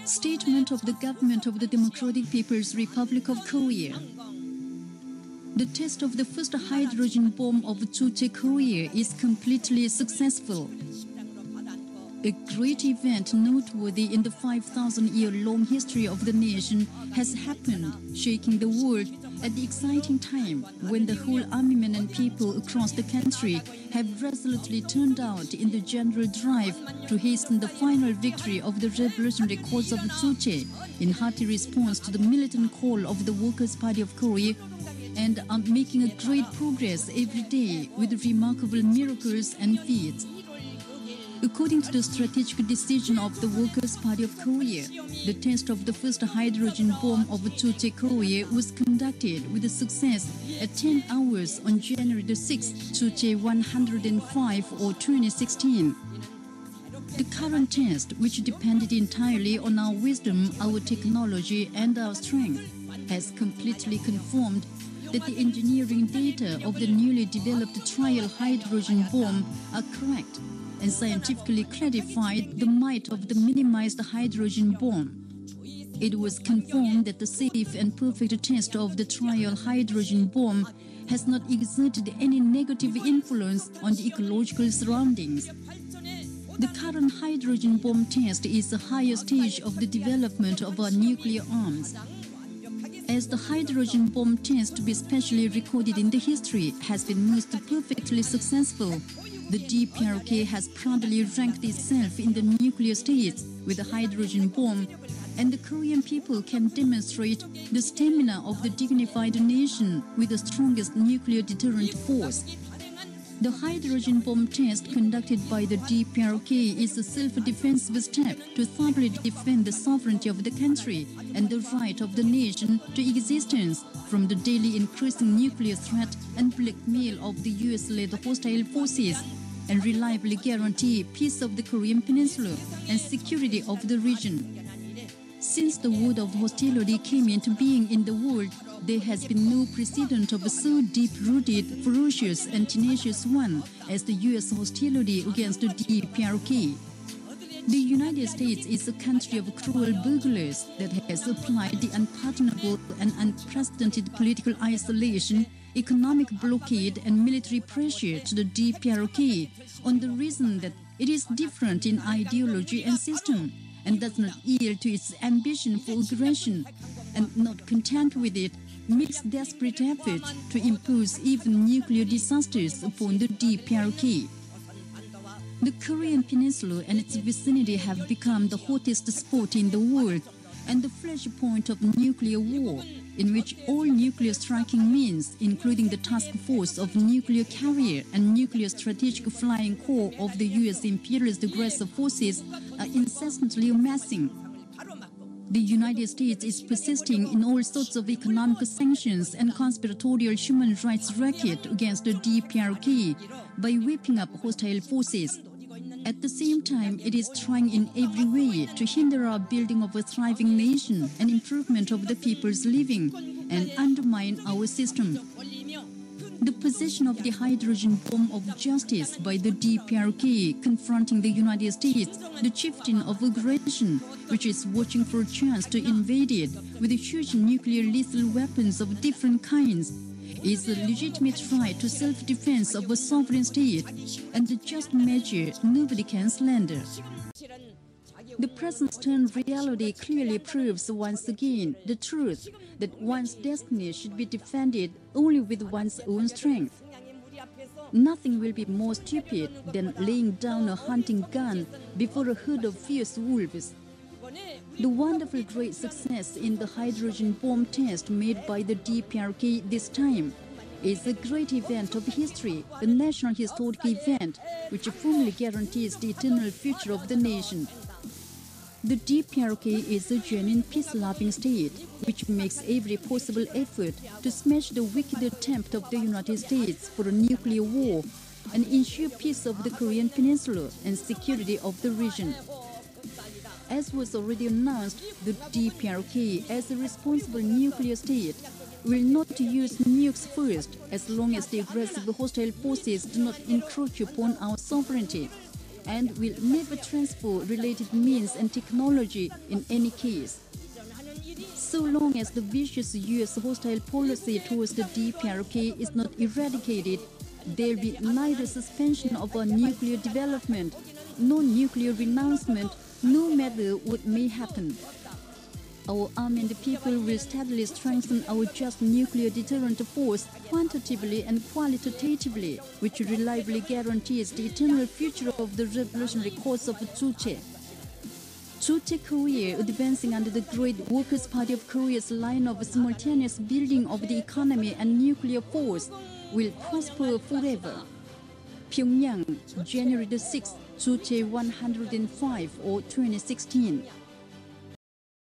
Statement of the Government of the Democratic People's Republic of Korea. The test of the first hydrogen bomb of Juche, Korea is completely successful. A great event noteworthy in the 5,000-year-long history of the nation has happened, shaking the world at the exciting time when the whole army and people across the country have resolutely turned out in the general drive to hasten the final victory of the revolutionary cause of Juche in hearty response to the militant call of the Workers' Party of Korea, and are making a great progress every day with remarkable miracles and feats. According to the strategic decision of the Workers' Party of Korea, the test of the first hydrogen bomb of Juche, Korea was conducted with success at 10 hours on January the 6th, Juche 105 or 2016. The current test, which depended entirely on our wisdom, our technology and our strength, has completely confirmed that the engineering data of the newly developed trial hydrogen bomb are correct, and scientifically clarified the might of the minimized hydrogen bomb. It was confirmed that the safe and perfect test of the trial hydrogen bomb has not exerted any negative influence on the ecological surroundings. The current hydrogen bomb test is the highest stage of the development of our nuclear arms. As the hydrogen bomb test to be specially recorded in the history has been most perfectly successful, the DPRK has proudly ranked itself in the nuclear states with the hydrogen bomb, and the Korean people can demonstrate the stamina of the dignified nation with the strongest nuclear deterrent force. The hydrogen bomb test conducted by the DPRK is a self-defensive step to thoroughly defend the sovereignty of the country and the right of the nation to existence from the daily increasing nuclear threat and blackmail of the US-led hostile forces, and reliably guarantee peace of the Korean Peninsula and security of the region. Since the word of hostility came into being in the world, there has been no precedent of a so deep-rooted, ferocious and tenacious one as the US hostility against the DPRK. The United States is a country of cruel burglars that has applied the unpardonable and unprecedented political isolation, economic blockade and military pressure to the DPRK on the reason that it is different in ideology and system and does not yield to its ambition for aggression, and not content with it, makes desperate efforts to impose even nuclear disasters upon the DPRK. The Korean Peninsula and its vicinity have become the hottest spot in the world and the flashpoint of nuclear war, in which all nuclear striking means, including the task force of nuclear carrier and nuclear strategic flying corps of the US imperialist aggressor forces, are incessantly amassing. The United States is persisting in all sorts of economic sanctions and conspiratorial human rights racket against the DPRK by whipping up hostile forces. At the same time, it is trying in every way to hinder our building of a thriving nation and improvement of the people's living and undermine our system. The possession of the hydrogen bomb of justice by the DPRK confronting the United States, the chieftain of aggression, which is watching for a chance to invade it with huge nuclear lethal weapons of different kinds, is a legitimate right to self-defense of a sovereign state and a just measure nobody can slander. The present stern reality clearly proves once again the truth that one's destiny should be defended only with one's own strength. Nothing will be more stupid than laying down a hunting gun before a herd of fierce wolves. The wonderful great success in the hydrogen bomb test made by the DPRK this time is a great event of history, a national historic event which firmly guarantees the eternal future of the nation. The DPRK is a genuine peace-loving state which makes every possible effort to smash the wicked attempt of the United States for a nuclear war and ensure peace of the Korean Peninsula and security of the region. As was already announced, the DPRK, as a responsible nuclear state, will not use nukes first as long as the aggressive hostile forces do not encroach upon our sovereignty, and will never transfer related means and technology in any case. So long as the vicious U.S. hostile policy towards the DPRK is not eradicated, there will be neither suspension of our nuclear development, nor nuclear renouncement, no matter what may happen. Our armed people will steadily strengthen our just nuclear deterrent force quantitatively and qualitatively, which reliably guarantees the eternal future of the revolutionary cause of Juche. Juche Korea, advancing under the Great Workers' Party of Korea's line of simultaneous building of the economy and nuclear force, will prosper forever. Pyongyang, January 6, Juche 105 or 2016.